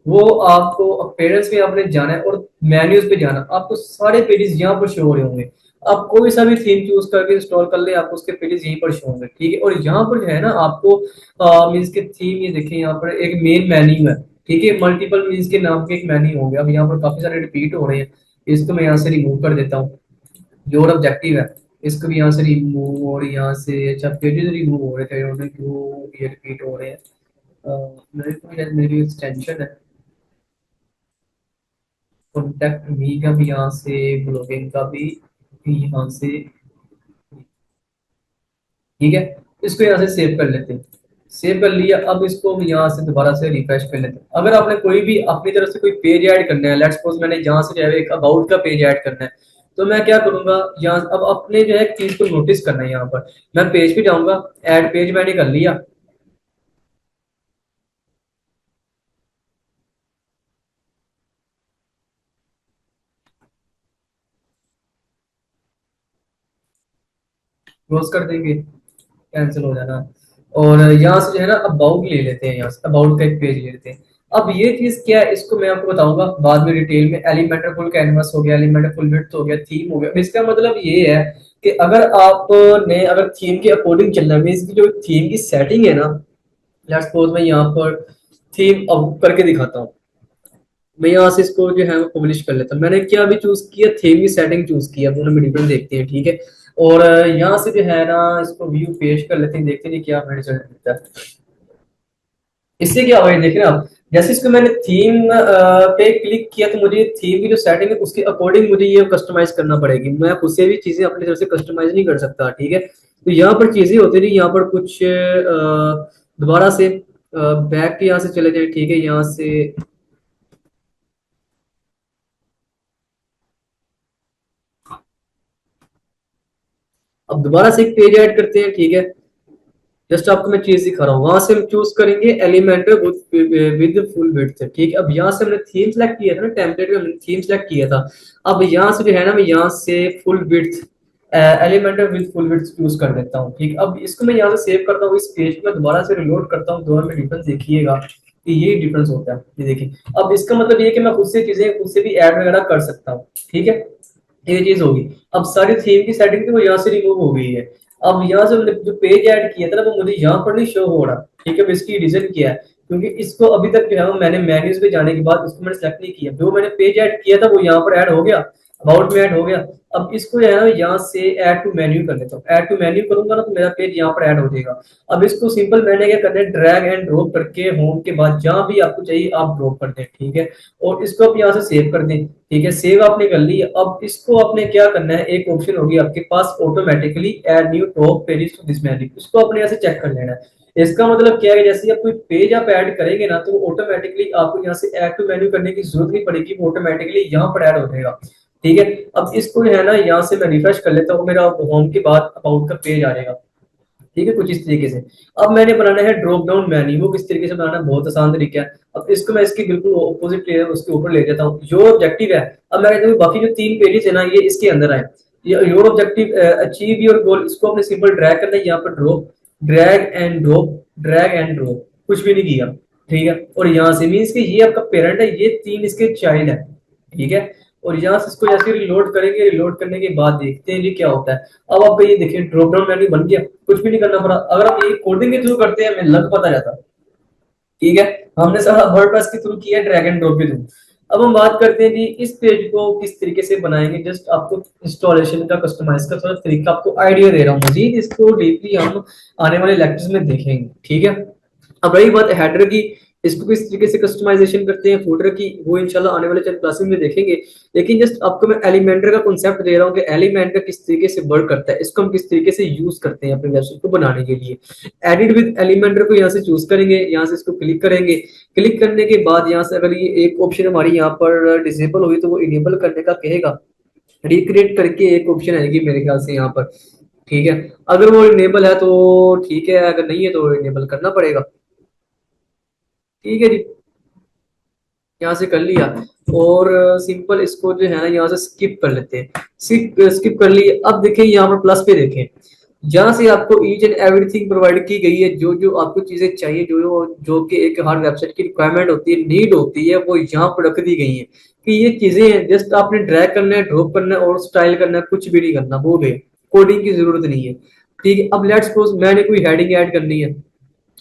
वो आपको अपीयरेंस में आपने जाना है और मेन्यूज पे जाना, आपको सारे पेजेस यहाँ पर शो हो रहे होंगे। आप कोई सा भी थीम चूज करके इंस्टॉल कर ले, आपको उसके पेजेस यहीं पर शो होंगे, ठीक है। और यहाँ पर जो है ना आपको मीन्स के थीम, ये देखिए यहाँ पर एक मेन मेन्यू है, ठीक है, मल्टीपल मीन्स के नाम के एक मेन्यू हो गया। अब यहाँ पर काफी सारे रिपीट हो रहे हैं, इसको मैं यहाँ से रिमूव कर देता हूँ। जो और ऑब्जेक्टिव है इसको भी यहाँ से रिमूव, और यहाँ से अच्छा पेजेस रिमूव हो रहे थे, उन्होंने क्यों ये रिपीट हो रहे हैं। मेरे को शायद मेरी एक्सटेंशन है, कॉन्टेक्ट मी का भी यहाँ से, ब्लॉगिंग का भी यहाँ से, ठीक है। इसको यहाँ से सेव कर लेते हैं, सेव कर लिया। अब इसको हम यहाँ से दोबारा से रिफ्रेश कर लेते हैं। अगर आपने कोई भी अपनी तरफ से कोई पेज ऐड करना है, लेट्स सपोज मैंने यहाँ से जो है एक अबाउट का पेज ऐड करना है, तो मैं क्या करूंगा, यहाँ अब अपने जो है चीज को नोटिस करना है। यहाँ पर मैं पेज पे जाऊंगा, ऐड पेज मैंने कर लिया। क्लोज कर देंगे, कैंसिल हो जाना। और यहाँ से जो है ना अबाउट ले लेते हैं, यहाँ से अबाउट का एक पेज ले लेते हैं। अब ये चीज क्या है इसको मैं आपको बताऊंगा बाद में डिटेल में। एलिमेंटर फुल कैनवस हो गया, एलिमेंटर फुल विड्थ हो गया, थीम हो गया। अब इसका मतलब ये है कि अगर आपने अगर थीम के अकॉर्डिंग चलना है, इसकी जो थीम की सेटिंग है ना, लेट्स सपोज मैं यहाँ पर थीम अब करके दिखाता हूँ। मैं यहाँ से इसको जो है वो पब्लिश कर लेता हूँ। मैंने क्या अभी चूज किया, थीम की सेटिंग चूज किया, दोनों में डिफरेंस देखते हैं, ठीक है। और यहाँ से जो है ना इसको व्यू पेश कर लेते हैं, देखते हैं क्या हमें रिजल्ट मिलता है। इससे क्या होगा देख रहे हैं आप, जैसे इसको मैंने थीम पे क्लिक किया तो मुझे थीम की जो सेटिंग है उसके अकॉर्डिंग मुझे ये कस्टमाइज करना पड़ेगी। मैं खुद से भी चीजें अपनी तरफ से कस्टमाइज नहीं कर सकता, ठीक है। तो यहाँ पर चीजें होती रही, यहाँ पर कुछ दोबारा से बैक के यहाँ से चले जाए, ठीक है। यहाँ से अब दोबारा से एक पेज ऐड करते हैं, ठीक है। जस्ट आपको मैं चीज दिखा रहा हूँ, वहां से हम चूज करेंगे एलिमेंट विद फुल विड्थ, ठीक है। अब यहाँ से हमने थीम सेलेक्ट किया था ना, टेम्पलेट में हमने थीम सेलेक्ट किया था। अब यहाँ से जो है ना मैं यहाँ से full width element with full width choose कर देता हूँ, ठीक। अब इसको मैं यहाँ से सेव करता हूँ, इस पेज को मैं दोबारा से रिलोड करता हूँ, दोनों में डिफरेंस देखिएगा कि ये डिफरेंस होता है, ये देखिए। अब इसका मतलब ये है कि मैं खुद से चीजें खुद से भी ऐड वगैरह कर सकता हूँ, ठीक है। ये चीज होगी। अब सारी थीम की सेटिंग थी वो यहाँ से रिमूव हो गई है। अब यहाँ से मैंने जो पेज ऐड किया था ना वो मुझे यहाँ पर नहीं शो हो रहा। ठीक है, अब इसकी रीजन क्या है, क्योंकि इसको अभी तक जो है वो मैंने मेन्यूज पे जाने के बाद इसको मैंने सेलेक्ट नहीं किया। जो मैंने पेज ऐड किया था वो यहाँ पर ऐड हो गया, अबाउट में ऐड हो गया। अब इसको जो है ना यहाँ से ऐड टू मेन्यू कर देता हूँ। ऐड टू मेन्यू करूंगा ना तो मेरा पेज यहाँ पर ऐड हो जाएगा। अब इसको सिंपल मैंने क्या करना है, ड्रैग एंड ड्रॉप करके होम के बाद जहां भी आपको चाहिए आप ड्रॉप कर दें। ठीक है, और इसको आप यहाँ से सेव कर दें। ठीक है, सेव आपने कर ली। अब इसको आपने क्या करना है, एक ऑप्शन होगी आपके पास automatically add new top pages to this menu, इसको आपने यहाँ से चेक कर लेना है। इसका मतलब क्या है, जैसे आप कोई पेज आप ऐड करेंगे ना तो वो ऑटोमेटिकली आपको यहाँ से ऐड टू मेन्यू करने की जरूरत नहीं पड़ेगी, वो ऑटोमेटिकली यहाँ पर ऐड हो जाएगा। ठीक है, अब इसको जो है ना यहाँ से मैं रिफ्रेश कर लेता हूँ, मेरा होम के बाद अबाउट का पेज आ जाएगा। ठीक है, कुछ इस तरीके से। अब मैंने बनाना है ड्रॉप डाउन मेन्यू, वो किस तरीके से बनाना है, बहुत आसान तरीका है। अब इसको मैं इसकी बिल्कुल ऑपोजिट लेयर उसके ऊपर ले जाता हूँ। जो ऑब्जेक्टिव है, अब मैं कहता हूँ बाकी जो 3 पेजेस है ना ये इसके अंदर आए। ये your objective achieve your goal, इसको अपने सिंपल ड्रैग करना है यहाँ पर, drop, drag and drop, drag and drop, कुछ भी नहीं किया। ठीक है, और यहाँ से मीन्स कि ये आपका पेरेंट है, ये 3 इसके चाइल्ड है। ठीक है, और यहाँ से इसको जैसे रिलोड करेंगे, रिलोड करने के बाद देखते हैं ये क्या होता है। अब आप ये देखिए ड्रॉप डाउन मेन्यू बन गया, कुछ भी नहीं करना पड़ा। अगर आप ये कोडिंग के थ्रू करते हैं हमें लग पता जाता। ठीक है, हमने सारा वर्डप्रेस के थ्रू किया, ड्रैग एंड ड्रॉप के थ्रू। अब हम बात करते हैं जी इस पेज को किस तरीके से बनाएंगे। जस्ट आपको इंस्टॉलेशन का, कस्टमाइज का थोड़ा तरीका आपको आइडिया दे रहा हूँ, मजीद इसको डीपली हम आने वाले लेक्चर्स में देखेंगे। ठीक है, अब रही बात हेडर की, इसको किस तरीके से कस्टमाइजेशन करते हैं फूटर की, वो इंशाल्लाह आने वाले चंद क्लासेस में देखेंगे। लेकिन जस्ट आपको मैं एलिमेंटर का कॉन्सेप्ट दे रहा हूँ कि एलिमेंटर किस तरीके से वर्क करता है, इसको हम किस तरीके से यूज करते हैं अपने वेबसाइट को बनाने के लिए। एडिट विद एलिमेंटर को यहाँ से चूज करेंगे, यहाँ से इसको क्लिक करेंगे। क्लिक करने के बाद यहाँ से अगर ये एक ऑप्शन हमारी यहाँ पर डिसेबल हुई तो वो इनेबल करने का कहेगा। रिक्रिएट करके एक ऑप्शन आएगी मेरे ख्याल से यहाँ पर। ठीक है, अगर वो इनेबल है तो ठीक है, अगर नहीं है तो इनेबल करना पड़ेगा। ठीक है जी, यहाँ से कर लिया। और सिंपल इसको जो है ना यहाँ से स्किप कर लेते हैं। स्किप कर लिए। अब देखें यहाँ पर प्लस पे देखें, जहां से आपको ईच एंड एवरीथिंग प्रोवाइड की गई है, जो जो आपको चीजें चाहिए, जो कि एक हर वेबसाइट की रिक्वायरमेंट होती है, नीड होती है, वो यहाँ पर रख दी गई है कि ये चीजें हैं। जस्ट आपने ड्रैग करना है, ड्रॉप करना है और स्टाइल करना है, कुछ भी नहीं करना, वो भी कोडिंग की जरूरत नहीं है। ठीक है, अब लेट्स सपोज मैंने कोई हेडिंग ऐड करनी है,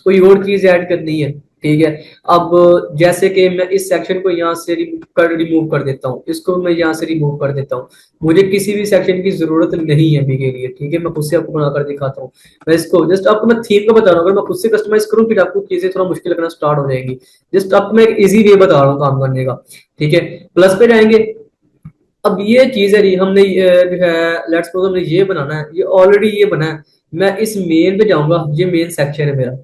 कोई और चीज ऐड करनी है। ठीक है, अब जैसे कि मैं इस सेक्शन को यहाँ से रिमूव कर देता हूँ, इसको मैं यहाँ से रिमूव कर देता हूँ। मुझे किसी भी सेक्शन की जरूरत नहीं है अभी के लिए। ठीक है, मैं खुद से आपको बनाकर दिखाता हूँ। मैं इसको जस्ट आपको मैं थीम का बता रहा हूँ, अगर मैं खुद से कस्टमाइज करूँ फिर आपको चीजें थोड़ा मुश्किल लगना स्टार्ट हो जाएंगी। जस्ट आपको मैं एक इजी वे बता रहा हूँ काम करने का। ठीक है, प्लस पे जाएंगे। अब ये चीज है जी, हमने जो है लेट्स सपोज हमने ये बनाना है, ये ऑलरेडी ये बना है। मैं इस मेन पे जाऊंगा, ये मेन सेक्शन है मेरा।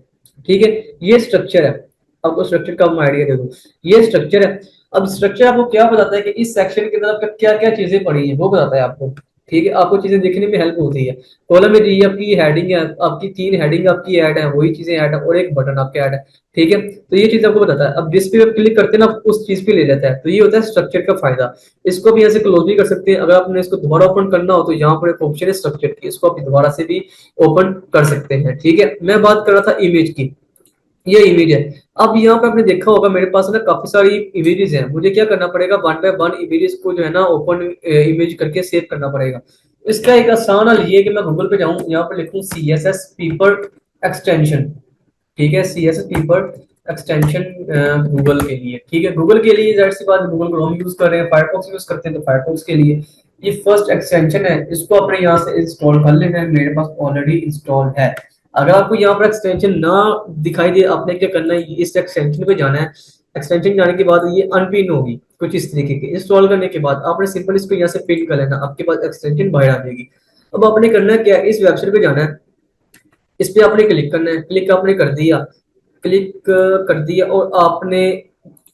ठीक है, ये स्ट्रक्चर है। आपको स्ट्रक्चर का मैं आइडिया दे दूं, ये स्ट्रक्चर है। अब स्ट्रक्चर आपको क्या बताता है कि इस सेक्शन के अंदर आपका क्या क्या चीजें पड़ी है, वो बताता है आपको। ठीक है, आपको चीजें देखने में हेल्प होती है। कॉलम में ये आपकी हेडिंग है, आपकी 3 हेडिंग आपकी ऐड है, वही चीजें ऐड है, और एक बटन आपके ऐड है। ठीक है, तो ये चीज आपको बताता है। अब जिस पे आप क्लिक करते हैं ना उस चीज पे ले जाता है, तो ये होता है स्ट्रक्चर का फायदा। इसको भी ऐसे क्लोज भी कर सकते हैं। अगर आपने इसको दोबारा ओपन करना हो तो यहाँ पर एक ऑप्शन है स्ट्रक्चर की, इसको आप दोबारा से भी ओपन कर सकते हैं। ठीक है, मैं बात कर रहा था इमेज की, ये इमेज है। अब यहाँ पे आपने देखा होगा मेरे पास ना काफी सारी इमेजेस हैं, मुझे क्या करना पड़ेगा, 1 बाय 1 इमेजेस को जो है ना ओपन इमेज करके सेव करना पड़ेगा। इसका एक आसान हल ये है कि मैं गूगल पे जाऊं, यहाँ पे लिखूं CSS पेपर एक्सटेंशन। ठीक है, CSS पेपर एक्सटेंशन गूगल के लिए। ठीक है, गूगल के लिए जाहिर सी बात, गूगल क्रोम यूज कर रहे हैं, फायरफॉक्स यूज करते हैं तो फायरफॉक्स के लिए ये फर्स्ट एक्सटेंशन है। इसको अपने यहाँ से इंस्टॉल कर लेना है, मेरे पास ऑलरेडी इंस्टॉल है। अगर आपको यहाँ पर एक्सटेंशन ना दिखाई दे, आपने क्या करना है, इस एक्सटेंशन पे जाना है। एक्सटेंशन जाने के बाद ये अनपिन होगी कुछ इस तरीके की। इंस्टॉल करने के बाद आपने सिंपल इसको यहाँ से पिन कर लेना, आपके पास एक्सटेंशन बाहर आ जाएगी। अब आपने करना है क्या, इस वेबसाइट पे जाना है, इस पे आपने क्लिक करना है। क्लिक आपने कर दिया, क्लिक कर दिया, और आपने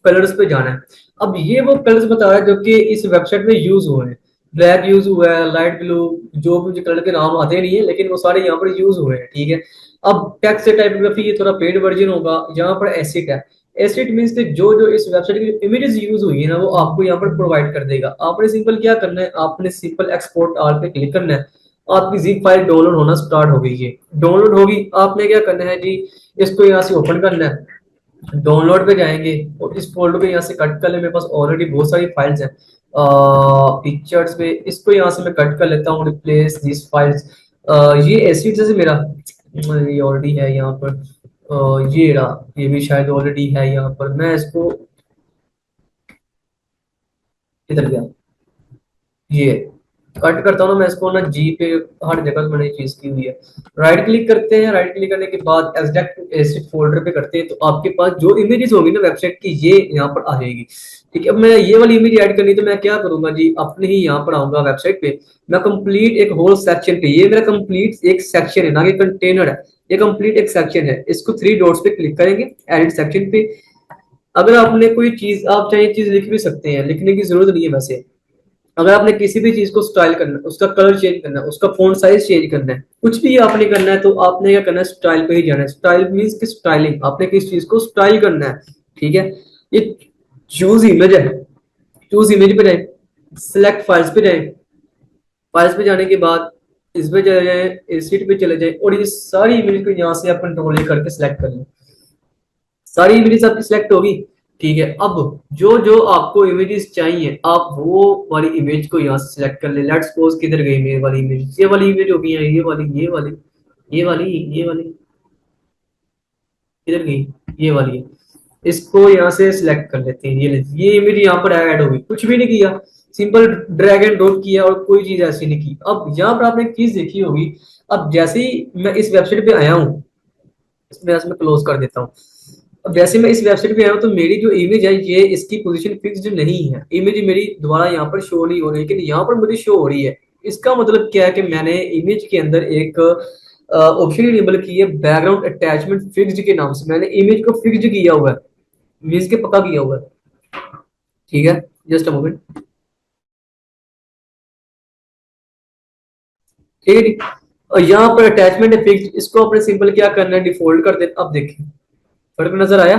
कलर्स पे जाना है। अब ये वो कलर्स बता रहा है जो कि इस वेबसाइट में यूज हुए हैं। ब्लैक यूज हुआ है, लाइट ब्लू, जो मुझे कलर के नाम आते नहीं है लेकिन वो सारे यहाँ पर यूज हुए हैं। ठीक है, अब टेक्स्ट टाइपोग्राफी ये थोड़ा पेड वर्जन होगा। यहाँ पर एसिड है, एसिड मीन्स कि जो जो इस वेबसाइट की इमेजेस यूज हुई है ना वो आपको यहाँ पर प्रोवाइड कर देगा। आपने सिंपल क्या करना है, आपने सिंपल एक्सपोर्ट आल पे क्लिक करना है। आपकी जिप फाइल डाउनलोड होना स्टार्ट हो गई है, डाउनलोड होगी। आपने क्या करना है जी, इसको यहाँ से ओपन करना है, डाउनलोड पे जाएंगे और इस फोल्डर को यहाँ से कट कर ले। मेरे पास ऑलरेडी बहुत सारी फाइल्स हैं, पिक्चर्स पे इसको यहाँ से मैं कट कर लेता हूँ, रिप्लेस दिस फाइल्स। ये ऐसी जैसे मेरा ये ऑलरेडी है यहाँ पर। ये रहा, ये भी शायद ऑलरेडी है यहाँ पर। मैं इसको इधर गया, ये कट करता हूँ ना मैं इसको ना, जी पे हर जगह से मैंने ये चीज की हुई है। राइट क्लिक करते हैं, राइट क्लिक करने के बाद एग्जैक्ट एसिड फोल्डर पे करते हैं, तो आपके पास जो इमेजेस होगी ना वेबसाइट की, ये यहाँ पर आ जाएगी। ठीक है, अब मैं ये वाली इमेज ऐड करनी, तो मैं क्या करूंगा जी, अपने ही यहाँ पर आऊंगा वेबसाइट पे। मैं कंप्लीट एक होल सेक्शन पे, ये मेरा कंप्लीट एक सेक्शन है ना कि कंटेनर है, ये कंप्लीट एक सेक्शन है। इसको थ्री डॉट्स पे क्लिक करेंगे, एडिट सेक्शन पे। अगर आपने कोई चीज, आप चाहे चीज लिख भी सकते हैं, लिखने की जरूरत नहीं है वैसे। अगर आपने किसी भी चीज को स्टाइल करना है, उसका कलर चेंज करना है, उसका फॉन्ट साइज चेंज करना है, कुछ भी आपने करना है, तो आपने क्या करना है, स्टाइल पे ही जाना है। स्टाइल मींस कि स्टाइलिंग, आपने किस चीज को स्टाइल करना है। ठीक है, ये चूज इमेज है, चूज इमेज पे जाए, सिलेक्ट फाइल्स पे जाए, फाइल्स पे जाने के बाद इस पे चले जाए, सीट पे चले जाए, और ये सारी इमेज को यहाँ से आप कंट्रोल करके सिलेक्ट कर लें। सारी इमेजेस आपकी सिलेक्ट होगी। ठीक है, अब जो जो आपको इमेजेस चाहिए, आप वो वाली इमेज को यहाँ से सिलेक्ट कर ले। लेट्स सपोज किधर गई मेरी वाली इमेज, ये वाली इमेज होगी, ये वाली, ये वाली, ये वाली, ये वाली किधर गई, ये वाली है। इसको यहाँ से सिलेक्ट कर लेते हैं, ये इमेज यहाँ पर ऐड होगी, कुछ भी नहीं किया, सिंपल ड्रैग एंड ड्रॉप किया और कोई चीज ऐसी नहीं की। अब यहाँ पर आपने एक चीज देखी होगी, अब जैसे ही मैं इस वेबसाइट पे आया हूँ, मैं क्लोज कर देता हूँ। अब जैसे मैं इस वेबसाइट पे आया हूँ, तो मेरी जो इमेज है, ये इसकी पोजीशन फिक्स्ड नहीं है, इमेज मेरी दोबारा यहाँ पर शो नहीं हो रही, लेकिन यहाँ पर मुझे शो हो रही है। इसका मतलब क्या है कि मैंने इमेज के अंदर एक ऑप्शन इनेबल की है, बैकग्राउंड अटैचमेंट फिक्स्ड के नाम से। मैंने इमेज को फिक्स्ड किया हुआ है, मीन्स के पक्का किया हुआ है। ठीक है, जस्ट अ मोमेंट। ठीक है जी। और यहाँ पर अटैचमेंट है फिक्स्ड, इसको अपने सिंपल क्या करना है, डिफॉल्ट कर देना। अब देखिए फर्क नजर आया,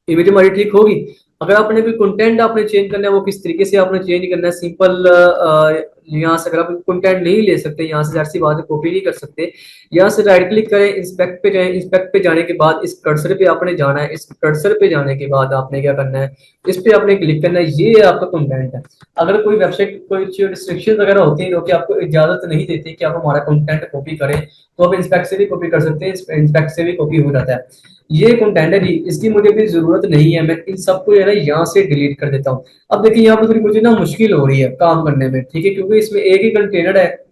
इमेज हमारी ठीक होगी। अगर आपने कोई कंटेंट आपने चेंज करना है, वो किस तरीके से आपने चेंज करना है, सिंपल यहाँ से, अगर आप कंटेंट नहीं ले सकते, यहाँ से जैसी बात है कॉपी नहीं कर सकते, यहाँ से राइट क्लिक करें, इंस्पेक्ट पे जाएं, इंस्पेक्ट पे जाने के बाद इस कर्सर पे आपने जाना है। इस कर्सर पे जाने के बाद आपने क्या करना है, इस पे आपने क्लिक करना है, ये आपका कंटेंट है। अगर कोई वेबसाइट कोई रिस्ट्रिक्शन वगैरह होती है जो कि आपको इजाजत नहीं देती कि आप हमारा कंटेंट कॉपी करें, तो आप इंस्पेक्ट से भी कॉपी कर सकते हैं, इंस्पेक्ट से भी कॉपी हो जाता है। ये कंटेंट है जी, इसकी मुझे भी जरूरत नहीं है, मैं इन सबको जो है ना यहाँ से डिलीट कर देता हूँ। अब देखिए यहाँ पर थोड़ी मुझे ना मुश्किल हो रही है काम करने में, ठीक है, क्योंकि इसमें एक ही कंटेनर है।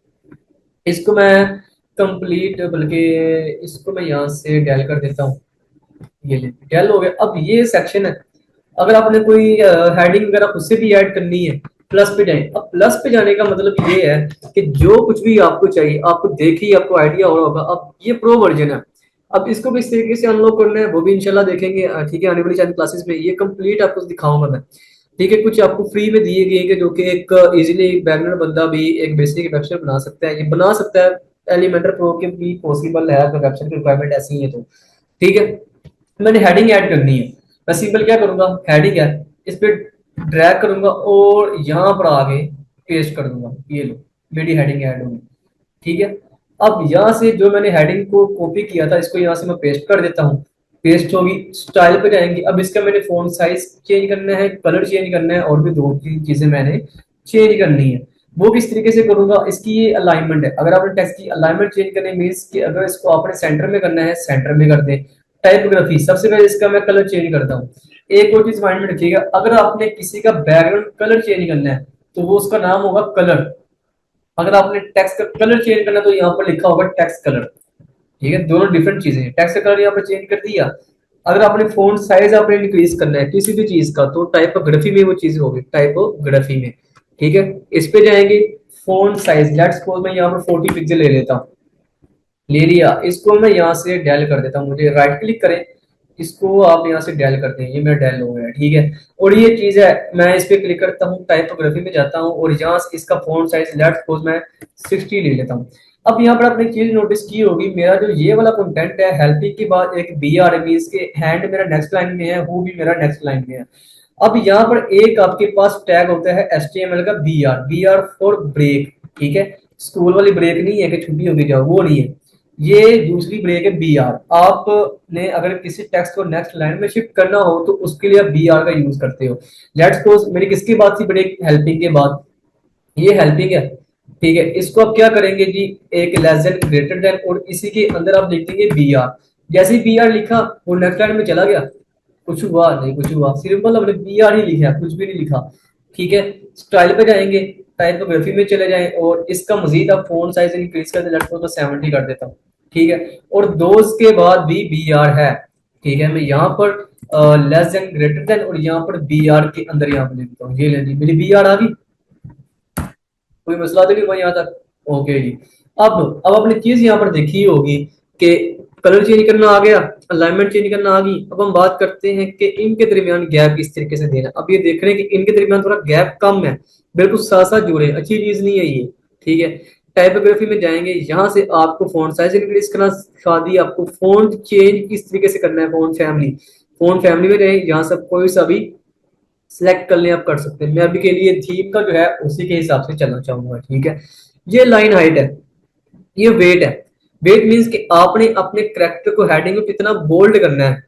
इसको मैं कंप्लीट, बल्कि इसको मैं यहाँ से डेल कर देता हूँ, ये ले डेल हो गया। अब ये सेक्शन है, अगर आपने कोई हेडिंग वगैरह उससे भी ऐड करनी है, प्लस पे जाए। अब प्लस पे जाने का मतलब ये है कि जो कुछ भी आपको चाहिए, आपको देखिए, आपको आइडिया हो रहा होगा। अब ये प्रो वर्जन है, अब इसको किस तरीके से अनलॉक करना है वो भी इंशाल्लाह देखेंगे। ठीक है, आने वाली चैनल क्लासेस में ये कंप्लीट आपको दिखाऊंगा मैं। ठीक है, कुछ आपको फ्री में दिए गए कि जो कि एक इजीली बैगनर बंदा भी एक बेसिक वेबसाइट बना सकता है, ये बना सकता है। एलिमेंटर प्रो के भी पॉसिबल है अगर वेबसाइट की रिक्वायरमेंट ऐसी है तो। ठीक है, मैंने हेडिंग ऐड करनी है, मैं सिंपल क्या करूंगा, हेडिंग है, इस पे ड्रैग करूंगा और यहाँ पर आगे पेस्ट कर दूंगा, ये लो मेरी हेडिंग ऐड होगी। ठीक है, अब यहाँ से जो मैंने हेडिंग को कॉपी किया था, इसको यहाँ से मैं पेस्ट कर देता हूँ, पेस्ट होगी। स्टाइल पे जाएंगे, अब इसका मैंने फॉन्ट साइज चेंज करना है, कलर चेंज करना है, और भी दो तीन चीजें मैंने चेंज करनी है। वो किस तरीके से करूंगा, इसकी ये अलाइनमेंट है। अगर आपने टेक्स्ट की अलाइनमेंट चेंज करनी मीन्स कि अगर इसको आपने सेंटर में करना है, सेंटर में कर दे। टाइपोग्राफी, सबसे पहले इसका मैं कलर चेंज करता हूँ। एक और चीज माइंड में रखिएगा, अगर आपने किसी का बैकग्राउंड कलर चेंज करना है, तो वो उसका नाम होगा कलर। अगर आपने टेक्स्ट का कलर चेंज करना है, तो यहाँ पर लिखा होगा टेक्स्ट कलर। ठीक है, दोनों डिफरेंट चीजें हैं। टेक्स्ट का कलर यहाँ पर चेंज कर दिया। अगर आपने फॉन्ट साइज आपने इंक्रीज करना है किसी भी चीज का, तो टाइपोग्राफी में वो चीज होगी, टाइपोग्राफी में। ठीक है, इस पे जाएंगे, फॉन्ट साइज, लेट्स सपोज मैं यहाँ पर 40 पिक्सल ले लेता हूँ, ले लिया। इसको मैं यहाँ से डेल कर देता हूँ, मुझे राइट क्लिक करें, इसको आप यहाँ से डेल करते हैं, ये मेरा डेल हो गया। ठीक है, और ये चीज है, मैं इस पे क्लिक करता हूँ, टाइपोग्राफी में जाता हूँ, और यहाँ से इसका फॉन्ट साइज लेट्स सपोज मैं 60 ले लेता हूँ। अब यहाँ पर आपने चीज नोटिस की होगी, मेरा जो ये वाला कंटेंट है, हेल्पिंग के बाद एक बी आर मीन्स के हैंड मेरा नेक्स्ट लाइन में है, हु भी मेरा नेक्स्ट लाइन में है। अब यहाँ पर एक आपके पास टैग होता है HTML का, बी आर फॉर ब्रेक। ठीक है, स्कूल वाली ब्रेक नहीं है कि छुट्टी होगी जाओ, वो नहीं है। ये दूसरी ब्रेक है बी आर। आपने अगर किसी टेक्स्ट को नेक्स्ट लाइन में शिफ्ट करना हो तो उसके लिए आप बी आर का यूज करते हो। लेट्स सपोज मेरी किसकी बात थी ब्रेक, हेल्पिंग के बाद, ये हेल्पिंग है, ठीक है। इसको आप क्या करेंगे जी, एक लेस देन ग्रेटर देन और इसी के अंदर आप लिख देंगे बी आर। जैसे ही बी आर लिखा वो नेक्स्ट लाइन में चला गया, कुछ हुआ नहीं, कुछ हुआ, सिर्फ मतलब हमने बी आर ही लिखा, कुछ भी नहीं लिखा, ठीक है। स्टाइल पे जाएंगे, टाइपोग्राफी में चले जाएं और इसका मजीद आप फोन साइज इंक्रीज कर दें, लेट्स सपोज मैं 70 कर देता हूँ, ठीक है। और दोज के बाद भी बी आर है, ठीक है। मैं यहाँ पर लेस देन ग्रेटर देन और यहाँ पर बी आर के अंदर यहाँ पर लिखता हूँ, ये ले ली मेरी बी आर आ गई, कोई मसला तो नहीं हुआ यहाँ तक, ओके जी। अब आपने चीज यहाँ पर देखी होगी कि कलर चेंज करना आ गया, अलाइनमेंट चेंज करना आ गई। अब हम बात करते हैं कि इनके दरमियान गैप किस तरीके से देना। अब ये देख रहे हैं कि इनके दरमियान थोड़ा गैप कम है, बिल्कुल साथ साथ जुड़े, अच्छी चीज नहीं है ये, ठीक है। टाइपोग्राफी में जाएंगे, यहाँ से आपको फॉन्ट साइज इंक्रीज करना सिखा दी, आपको फॉन्ट चेंज किस तरीके से करना है। फॉन्ट फैमिली में जाए, यहाँ से कोई सा भी सिलेक्ट कर लें, आप कर सकते हैं। मैं अभी के लिए थीम का जो है उसी के हिसाब से चलना चाहूंगा, ठीक है। ये लाइन हाइट है, ये वेट है। वेट मींस कि आपने अपने करेक्टर को हेडिंग को कितना बोल्ड करना है,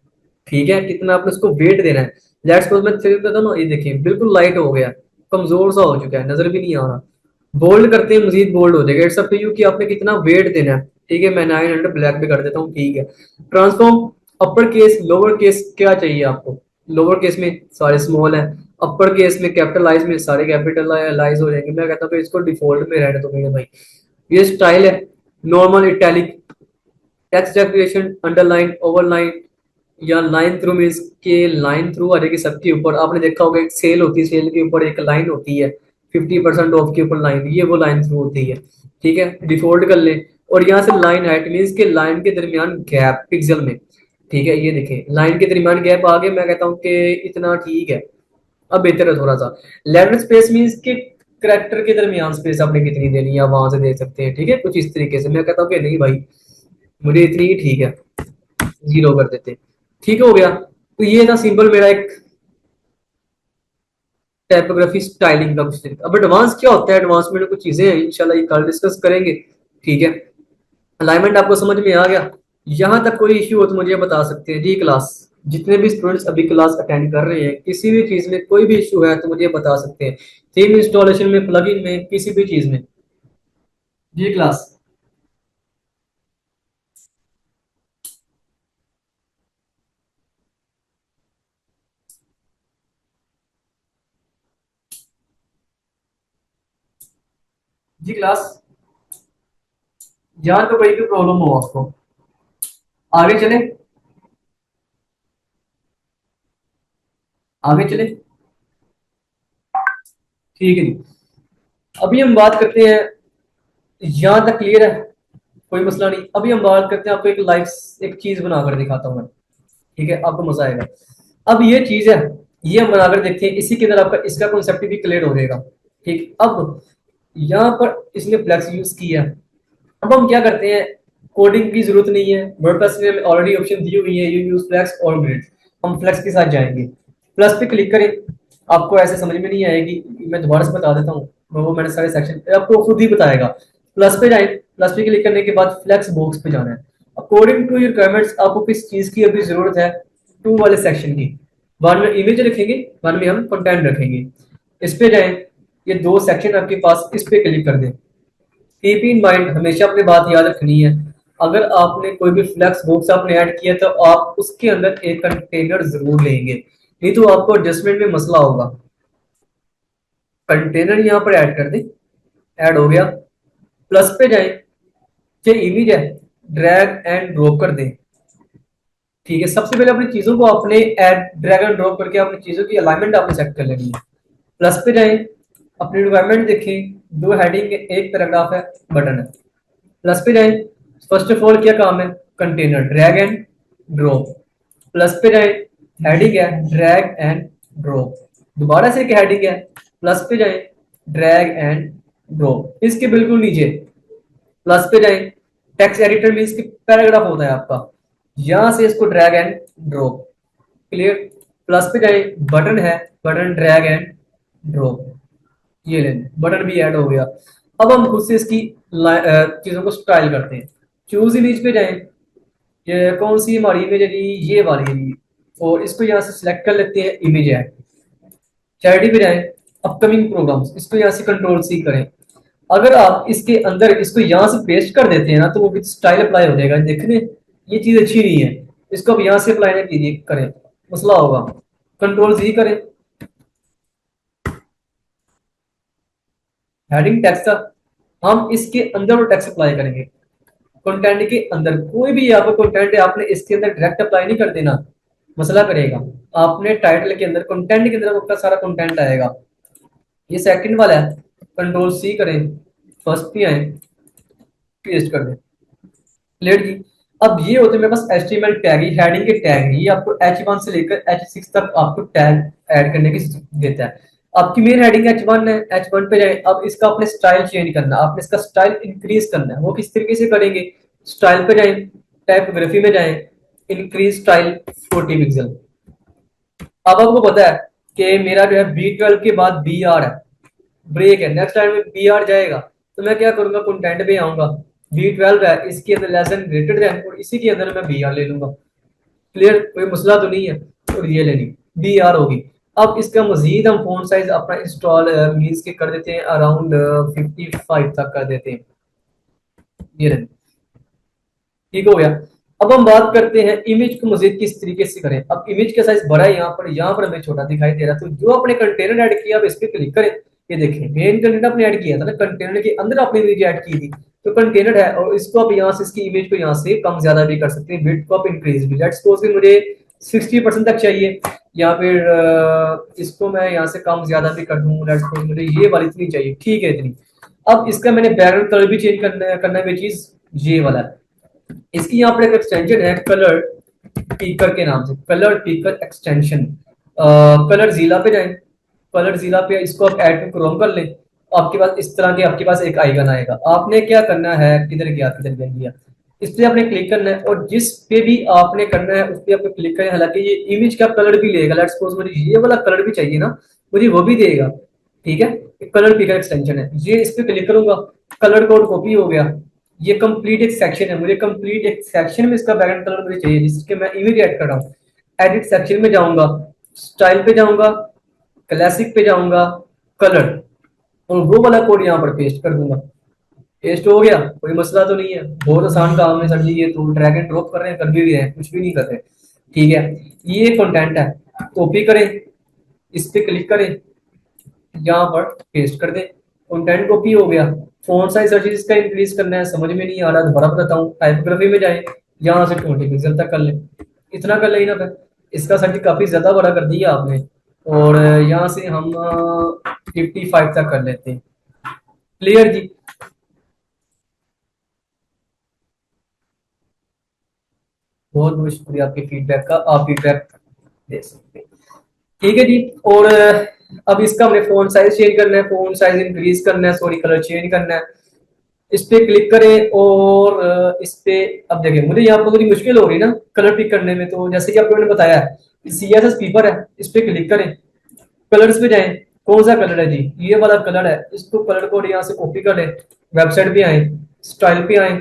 ठीक है, कितना आपने उसको वेट देना है। लेट्स सपोज मैं थ्री देता हूँ ना, ये देखिए बिल्कुल लाइट हो गया, कमजोर सा हो चुका है, नजर भी नहीं आ रहा। बोल्ड करते हैं मजीद बोल्ड हो जाएगा। इट्स अप टू यू कि आपने कितना वेट देना है, ठीक है। मैं 900 ब्लैक पे कर देता हूँ, ठीक है। Transform, upper case lower case क्या चाहिए आपको, लोअर केस में सारे स्मॉल है, अपर केस में कैपिटलाइज में सारे कैपिटलाइज हो जाएंगे। मैं कहता हूँ कि इसको डिफॉल्ट में रहने दो मेरे भाई। ये स्टाइल है, normal, italic, text decoration, underline, overline या लाइन थ्रू मीन्स के लाइन थ्रू आ जाएगी सबके ऊपर। आपने देखा होगा एक सेल होती है, सेल के ऊपर एक लाइन होती है, 50% ऑफ के ऊपर लाइन, ये वो लाइन थ्रू होती है, ठीक है। डिफॉल्ट कर ले। और यहाँ से लाइन हाइट मीन्स के लाइन के दरमियान गैप पिक्सल में, ठीक है। ये देखें लाइन के दरमियान गैप आ गया, मैं कहता हूँ कि इतना ठीक है, अब बेहतर है थोड़ा सा। लेटर स्पेस मीन्स के करेक्टर के दरमियान स्पेस आपने कितनी देनी है, आप वहां से दे सकते हैं, ठीक है। कुछ इस तरीके से मैं कहता हूँ कि नहीं भाई, मुझे इतनी ही ठीक है, जीरो कर देते हैं, ठीक हो गया। तो ये था सिंपल मेरा एक टाइपोग्राफी स्टाइलिंग का कुछ तरीका। अब एडवांस क्या होता है, एडवांस में कुछ चीजें हैं, इंशाल्लाह ये कल डिस्कस करेंगे, ठीक है। अलाइनमेंट आपको समझ में आ गया, यहाँ तक कोई इश्यू हो तो मुझे बता सकते हैं जी। क्लास जितने भी स्टूडेंट्स अभी क्लास अटेंड कर रहे हैं, किसी भी चीज में कोई भी इश्यू है तो मुझे बता सकते हैं, थीम इंस्टॉलेशन में, प्लगइन में, किसी भी चीज में। जी क्लास, जी क्लास, यहाँ तो कोई भी प्रॉब्लम हो आपको, आगे चले, आगे चले, ठीक है जी। अभी हम बात करते हैं, यहाँ तक क्लियर है, कोई मसला नहीं। अभी हम बात करते हैं, आपको एक लाइव एक चीज बनाकर दिखाता हूँ मैं, ठीक है, आपको मजा आएगा। अब ये चीज है, ये हम बनाकर देखते हैं, इसी के अंदर आपका इसका कॉन्सेप्ट भी क्लियर हो जाएगा, ठीक। अब यहाँ पर इसने फ्लेक्स यूज किया, अब हम क्या करते हैं, कोडिंग की जरूरत नहीं है, वर्डप्रेस में ऑलरेडी ऑप्शन दी हुई है, यू यूज फ्लेक्स और ग्रिड। हम फ्लेक्स के साथ जाएंगे, प्लस पे क्लिक करें, आपको ऐसे समझ में नहीं आएगी, मैं दोबारा से बता देता हूँ, वो मैंने सारे सेक्शन आपको खुद ही बताएगा। प्लस पे जाए, प्लस पे क्लिक करने के बाद फ्लेक्स बॉक्स पे जाना है। अकॉर्डिंग टू योर रिक्वायरमेंट्स आपको किस चीज की अभी जरूरत है, टू वाले सेक्शन की। वन में इमेज रखेंगे, वन में हम कंटेंट रखेंगे। इस पे जाए, ये दो सेक्शन आपके पास, इस पे क्लिक कर दें। कीप इन माइंड, हमेशा अपनी बात याद रखनी है, अगर आपने कोई भी फ्लेक्स बॉक्स आपने ऐड किया तो आप उसके अंदर एक कंटेनर जरूर लेंगे, नहीं तो आपको एडजस्टमेंट में मसला होगा। कंटेनर यहाँ पर ऐड कर दें, ऐड हो गया। प्लस पे जाएं, जो इमेज है ड्रैग एंड ड्रॉप कर दें, ठीक है। सबसे पहले अपनी चीजों को आपने ऐड ड्रैग एंड ड्रॉप करके अपनी चीजों की अलाइनमेंट आपने सेट कर लेनी है। प्लस पे जाएं, अपनी रिक्वायरमेंट देखें, दो हेडिंग, एक पैराग्राफ है, बटन है। प्लस पे जाए, फर्स्ट ऑफ ऑल क्या काम है, container, drag and drop. Plus पे जाए, हेडिंग है ड्रैग एंड ड्रॉप, दोबारा से एक हेडिंग है, प्लस पे जाए, ड्रैग एंड ड्रॉप। इसके बिल्कुल नीचे प्लस पे जाए, टेक्स्ट एडिटर में इसके पैराग्राफ होता है आपका, यहां से इसको drag and drop, clear. Plus पे जाए, बटन है, बटन ड्रैग एंड ड्रॉप, ये लें, बटन भी ऐड हो गया। अब हम खुद से इसकी चीजों को स्टाइल करते हैं। चूज इमेज पे जाएं, ये कौन सी हमारी इमेज है जी, ये वाली है जी। और इसको यहाँ से सिलेक्ट कर लेते हैं, इमेज है। चैरिटी पे जाएं, अपकमिंग प्रोग्राम्स, इसको यहाँ से कंट्रोल सी करें। अगर आप इसके अंदर इसको यहाँ से पेस्ट कर देते हैं ना, तो वो विद स्टाइल अप्लाई हो जाएगा। देखने ये चीज अच्छी नहीं है, इसको अब यहाँ से अप्लाई ना कीजिए, करें मसला होगा। कंट्रोल जी करें, हेडिंग टेक्स्ट का हम इसके अंदर वो टेक्स्ट अप्लाई करेंगे। कंटेंट के अंदर कोई भी आपका कंटेंट है, आपने इसके अंदर डायरेक्ट अप्लाई नहीं कर देना, मसला करेगा। आपने टाइटल के अंदर, कंटेंट के अंदर आपका सारा कंटेंट आएगा। ये सेकंड वाला है, कंट्रोल सी करें, फर्स्ट पे आए, पेस्ट कर दें, क्लियर जी। अब ये होते हैं मेरे पास एचटीएमएल टैग, ये हेडिंग के टैग है। ये आपको H1 से लेकर H6 तक आपको टैग ऐड करने की देता है। आपकी मेन हेडिंग H1 है, H1 पे जाए। अब इसका अपने स्टाइल चेंज करना, आपने इसका स्टाइल इंक्रीज करना है। वो किस तरीके से करेंगे, स्टाइल पे जाए, टाइपोग्राफी में जाए, इंक्रीज स्टाइल 40 पिक्सल। अब आपको पता है कि मेरा जो है B12 के बाद BR है, ब्रेक है, नेक्स्ट टाइम में BR जाएगा। तो मैं क्या करूंगा, कंटेंट पे आऊंगा, B12 है, इसके अंदर लेसन ग्रेटर देन, और इसी के अंदर मैं BR ले लूंगा। क्लियर, कोई मसला तो नहीं है। और ये लेनी BR होगी। अब इसका मजीद हम फोन साइज अपना इंस्टॉल मीन्स के कर देते हैं, अराउंड 55 तक कर देते हैं। ये लेनी, ठीक हो गया। अब हम बात करते हैं इमेज को मजीद किस तरीके से करें। अब इमेज का साइज बड़ा है, यहाँ पर हमें छोटा दिखाई दे रहा है। तो जो आपने कंटेनर ऐड किया, आप इस पे क्लिक करें। ये देखें, मेन कंटेनर आपने ऐड किया था ना, कंटेनर के अंदर आपने इमेज ऐड की थी, तो कंटेनर है। और इसको आप यहाँ से, इसकी इमेज को यहाँ से कम ज्यादा भी कर सकते हैं, बिट को आप इंक्रीज भी। लेट्स सपोज कि मुझे 60% तक चाहिए, या फिर इसको मैं यहाँ से कम ज्यादा भी कर दूँ। लेट्स सपोज मुझे ये वाली इतनी चाहिए, ठीक है इतनी। अब इसका मैंने बैकग्राउंड कलर भी चेंज करना है, चीज ये वाला है। इसकी यहाँ पर एक एक्सटेंशन है कलर पीकर के नाम से, कलर पीकर एक्सटेंशन। कलर जीला पे जाएं, कलर जीला पे इसको आप ऐड टू क्रोम कर लें। आपके पास इस तरह के आपके पास एक आइकन आएगा। आपने क्या करना है, किधर गया किधर गया, इस पे आपने क्लिक करना है, और जिस पे भी आपने करना है उस पे आपको क्लिक करें। हालांकि ये इमेज का कलर भी लेगा, लेट्स सपोज मुझे ये वाला कलर भी चाहिए ना, मुझे वो भी देगा, ठीक है। कलर पिकर एक्सटेंशन है ये, इस पे क्लिक करूंगा, कलर कोड कॉपी हो गया। ये कंप्लीट एक सेक्शन है, मुझे कंप्लीट एक सेक्शन में इसका बैकग्राउंड कलर मुझे चाहिए, जिसके मैं इमेज ऐड कर रहा हूँ। एडिट सेक्शन में जाऊंगा, स्टाइल पे जाऊंगा, क्लासिक पे जाऊंगा, कलर, और वो वाला कोड यहाँ पर पेस्ट कर दूंगा। पेस्ट हो गया, कोई मसला तो नहीं है, बहुत आसान काम है सर जी। ये तो ड्रैग एंड ड्रॉप कर रहे हैं, कर भी रहे हैं, कुछ भी नहीं कर रहे, ठीक है। ये कंटेंट है, कॉपी करें, इस पे क्लिक करें, यहाँ पर पेस्ट कर दें, कंटेंट कॉपी हो गया। फोन साइज सर्च इसका इंक्रीज करना है, समझ में नहीं आ रहा, दोबारा बताता हूँ। टाइपोग्राफी में जाए, यहाँ से 20 पिक्सल तक कर लें, इतना कर लें ना। फिर इसका सर्च काफी ज्यादा बड़ा कर दिया आपने, और यहाँ से हम 55 तक कर लेते हैं, क्लियर जी। बहुत बहुत शुक्रिया आपके फीडबैक का, आप फीडबैक दे सकते हैं, ठीक है जी। और अब इसका हमने फोन साइज चेंज करना है, फोन साइज इंक्रीज करना है, सॉरी कलर चेंज करना है। इस पे क्लिक करें, और इस पे अब देखें, मुझे यहाँ पर थोड़ी मुश्किल हो रही ना कलर पिक करने में। तो जैसे कि आपको मैंने बताया, CSS पेपर है, इस पे क्लिक करें, कलर्स पे जाएं, कौन सा कलर है जी, ये वाला कलर है। इसको कलर कोड यहाँ से कॉपी कर लें, वेबसाइट पे आए, स्टाइल पे आए,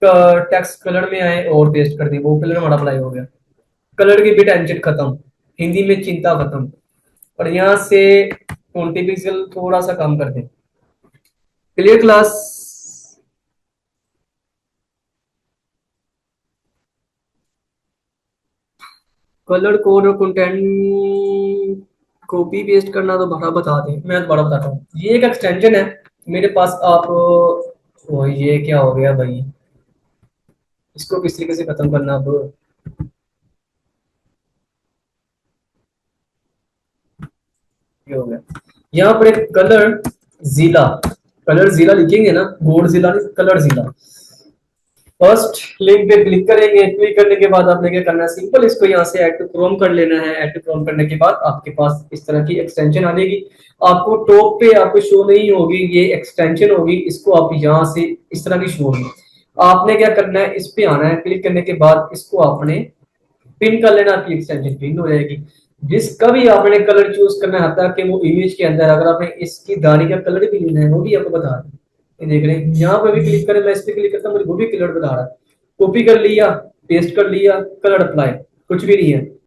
टेक्स्ट कलर में आए, और पेस्ट कर दी, वो कलर हमारा अप्लाई हो गया। कलर की भी टेंशन खत्म, हिंदी में चिंता खत्म। और यहाँ से 20 पिक्सल थोड़ा सा कम कर दें, क्लियर क्लास। कलर कोड और कंटेंट कॉपी पेस्ट करना तो बड़ा बता दें, मैं दोबारा बताता हूँ। ये एक एक्सटेंशन है मेरे पास, आप ओ ये क्या हो गया भाई, इसको किस तरीके से खत्म करना। अब ये हो गया, यहाँ पर एक कलर जिला लिखेंगे ना, गोल्ड जिला नहीं, कलर जिला। फर्स्ट लिंक पे क्लिक करेंगे, क्लिक करने के बाद आपने क्या करना है, सिंपल इसको यहाँ से ऐड टू क्रोम कर लेना है। ऐड टू क्रोम करने के बाद आपके पास इस तरह की एक्सटेंशन आ जाएगी। आपको टॉप पे आपको शो नहीं होगी, ये एक्सटेंशन होगी, इसको आप यहाँ से इस तरह की शो होगी। आपने क्या करना है, इस पे आना है, क्लिक करने के बाद इसको आपने पिन कर लेना, आपकी एक्सटेंशन पिन हो जाएगी। जिसका भी आपने कलर चूज करना है, ताकि वो इमेज के अंदर, अगर आपने इसकी दाढ़ी का कलर भी लेना है वो भी आपको बता दें, ये देख रहे हैं, यहाँ पे भी क्लिक करें, मैं इस पे क्लिक करता हूँ, मुझे वो भी कलर बता रहा है। कॉपी कर लिया, पेस्ट कर लिया, कलर अप्लाई, कुछ भी नहीं है।